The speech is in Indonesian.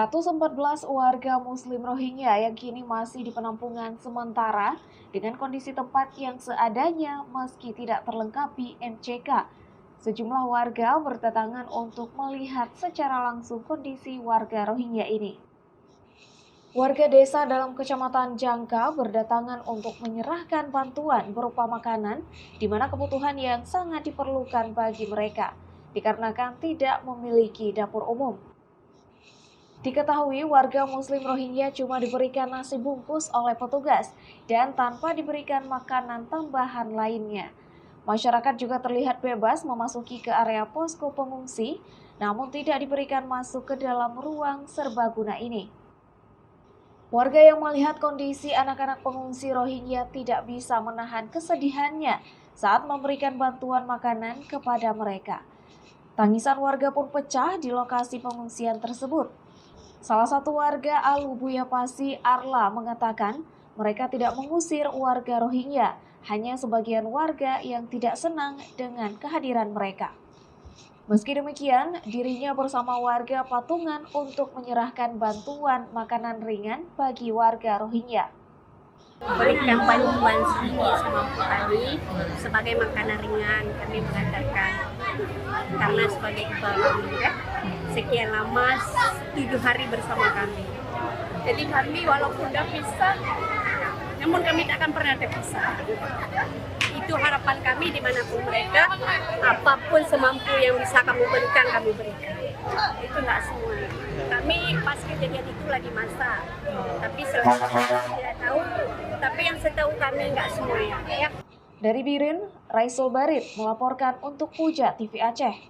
114 warga Muslim Rohingya yang kini masih di penampungan sementara dengan kondisi tempat yang seadanya meski tidak terlengkapi MCK. Sejumlah warga berdatangan untuk melihat secara langsung kondisi warga Rohingya ini. Warga desa dalam kecamatan Jangka berdatangan untuk menyerahkan bantuan berupa makanan, di mana kebutuhan yang sangat diperlukan bagi mereka, dikarenakan tidak memiliki dapur umum. Diketahui warga Muslim Rohingya cuma diberikan nasi bungkus oleh petugas dan tanpa diberikan makanan tambahan lainnya. Masyarakat juga terlihat bebas memasuki ke area posko pengungsi, namun tidak diberikan masuk ke dalam ruang serbaguna ini. Warga yang melihat kondisi anak-anak pengungsi Rohingya tidak bisa menahan kesedihannya saat memberikan bantuan makanan kepada mereka. Tangisan warga pun pecah di lokasi pengungsian tersebut. Salah satu warga Alubuyapasi, Arla, mengatakan mereka tidak mengusir warga Rohingya, hanya sebagian warga yang tidak senang dengan kehadiran mereka. Meski demikian, dirinya bersama warga patungan untuk menyerahkan bantuan makanan ringan bagi warga Rohingya. Berikan bantuan sini semampu kami sebagai makanan ringan kami mengatakan karena sebagai kepala keluarga sekian lama 7 hari bersama kami. Jadi kami walaupun dah pisah, namun kami tak akan pernah terpisah. Itu harapan kami dimanapun mereka, apapun semampu yang bisa kami berikan, kami berikan. Itu nggak semua. Kami pas kejadian itu lagi masak, tapi selama tidak tahu. Tapi yang setahu kami nggak semua ya. Dari Birin, Raisul Barit melaporkan untuk Puja TV Aceh.